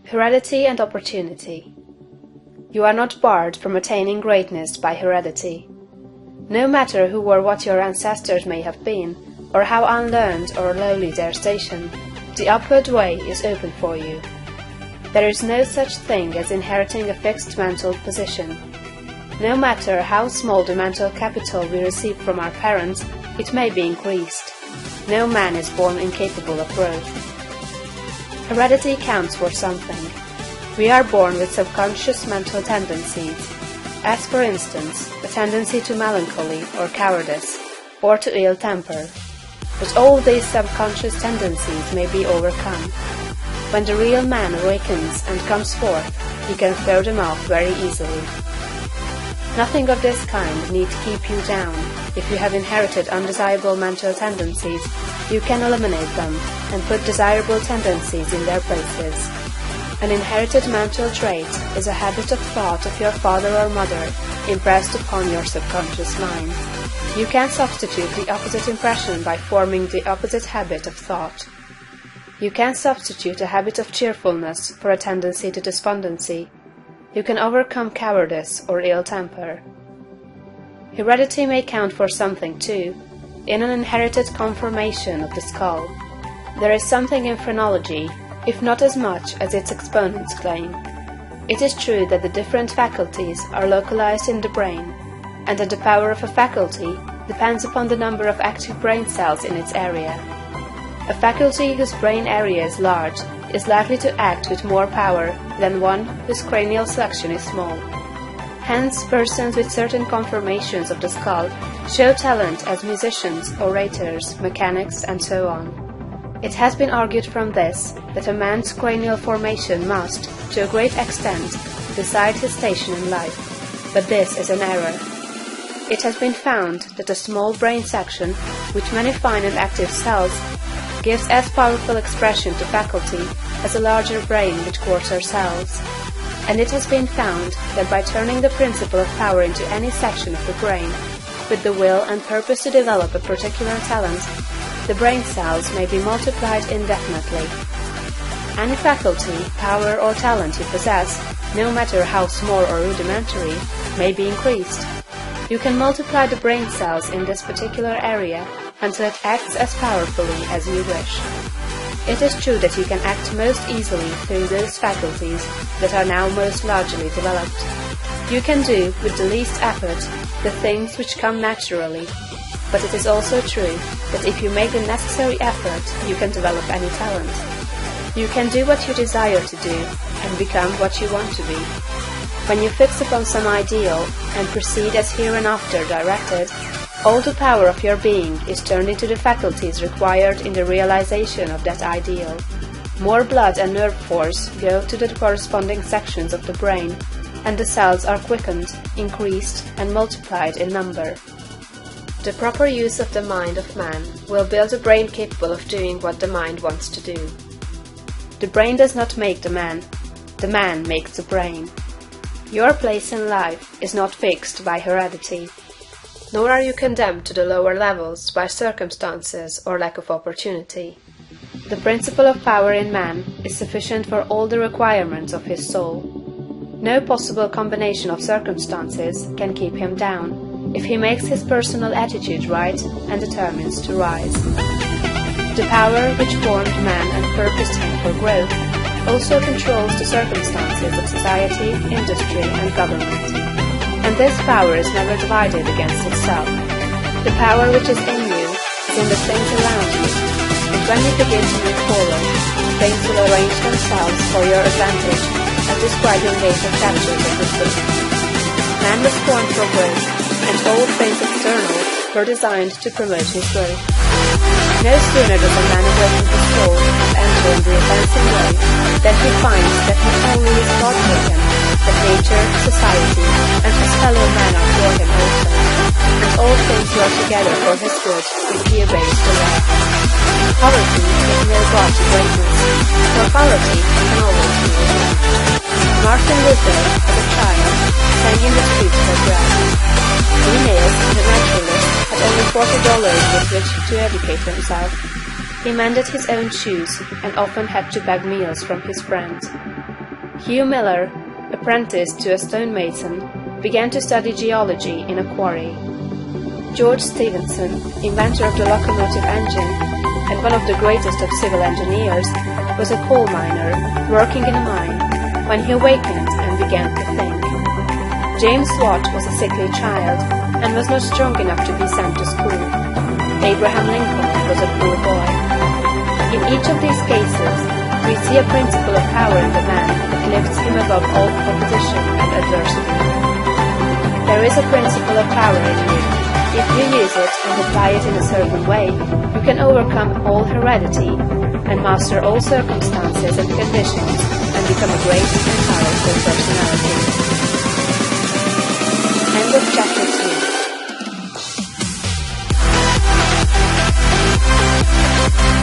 Heredity and Opportunity. You are not barred from attaining greatness by heredity. No matter who or what your ancestors may have been, or how unlearned or lowly their station, the upward way is open for you. There is no such thing as inheriting a fixed mental position. No matter how small the mental capital we receive from our parents, it may be increased. No man is born incapable of growth. Heredity counts for something. We are born with subconscious mental tendencies, as for instance, a tendency to melancholy or cowardice, or to ill temper. But all these subconscious tendencies may be overcome. When the real man awakens and comes forth, he can throw them off very easily. Nothing of this kind need keep you down. If you have inherited undesirable mental tendencies, you can eliminate them and put desirable tendencies in their places. An inherited mental trait is a habit of thought of your father or mother impressed upon your subconscious mind. You can substitute the opposite impression by forming the opposite habit of thought. You can substitute a habit of cheerfulness for a tendency to despondency. You can overcome cowardice or ill temper. Heredity may count for something too, in an inherited conformation of the skull. There is something in phrenology, if not as much as its exponents claim. It is true that the different faculties are localized in the brain, and that the power of a faculty depends upon the number of active brain cells in its area. A faculty whose brain area is large is likely to act with more power than one whose cranial section is small. Hence, persons with certain conformations of the skull show talent as musicians, orators, mechanics, and so on. It has been argued from this that a man's cranial formation must, to a great extent, decide his station in life, but this is an error. It has been found that a small brain section, with many fine and active cells, gives as powerful expression to faculty as a larger brain with coarser cells. And it has been found that by turning the principle of power into any section of the brain, with the will and purpose to develop a particular talent, the brain cells may be multiplied indefinitely. Any faculty, power, or talent you possess, no matter how small or rudimentary, may be increased. You can multiply the brain cells in this particular area until it acts as powerfully as you wish. It is true that you can act most easily through those faculties that are now most largely developed. You can do, with the least effort, the things which come naturally. But it is also true that if you make the necessary effort, you can develop any talent. You can do what you desire to do and become what you want to be. When you fix upon some ideal and proceed as hereinafter directed, all the power of your being is turned into the faculties required in the realization of that ideal. More blood and nerve force go to the corresponding sections of the brain, and the cells are quickened, increased, and multiplied in number. The proper use of the mind of man will build a brain capable of doing what the mind wants to do. The brain does not make the man makes the brain. Your place in life is not fixed by heredity, nor are you condemned to the lower levels by circumstances or lack of opportunity. The principle of power in man is sufficient for all the requirements of his soul. No possible combination of circumstances can keep him down, if he makes his personal attitude right and determines to rise. The power which formed man and purposed him for growth also controls the circumstances of society, industry, and government. And this power is never divided against itself. The power which is in you is in the things around you, and when you begin to move forward, things will arrange themselves for your advantage, as described in later chapters of this book. Man was born for growth, and all things external were designed to promote his growth. No sooner does a man awaken his soul and enter in the advancing way than he finds that not only is God with him, but nature, society, and his fellow men are for him also, and all things work together for his good if he obeys the law. Poverty is no guard to greatness, for poverty can always be removed. Martin Luther, as a child, sang in the streets for bread. Linnaeus, the naturalist, had only $40 with which to educate himself. He mended his own shoes, and often had to beg meals from his friends. Hugh Miller, apprenticed to a stonemason, began to study geology in a quarry. George Stephenson, inventor of the locomotive engine and one of the greatest of civil engineers, was a coal miner working in a mine when he awakened and began to think. James Watt was a sickly child and was not strong enough to be sent to school. Abraham Lincoln was a poor boy. In each of these cases, we see a principle of power in the man that lifts him above all competition and adversity. There is a principle of power in you. If you use it and apply it in a certain way, you can overcome all heredity and master all circumstances and conditions and become a great and powerful personality. End of chapter 2.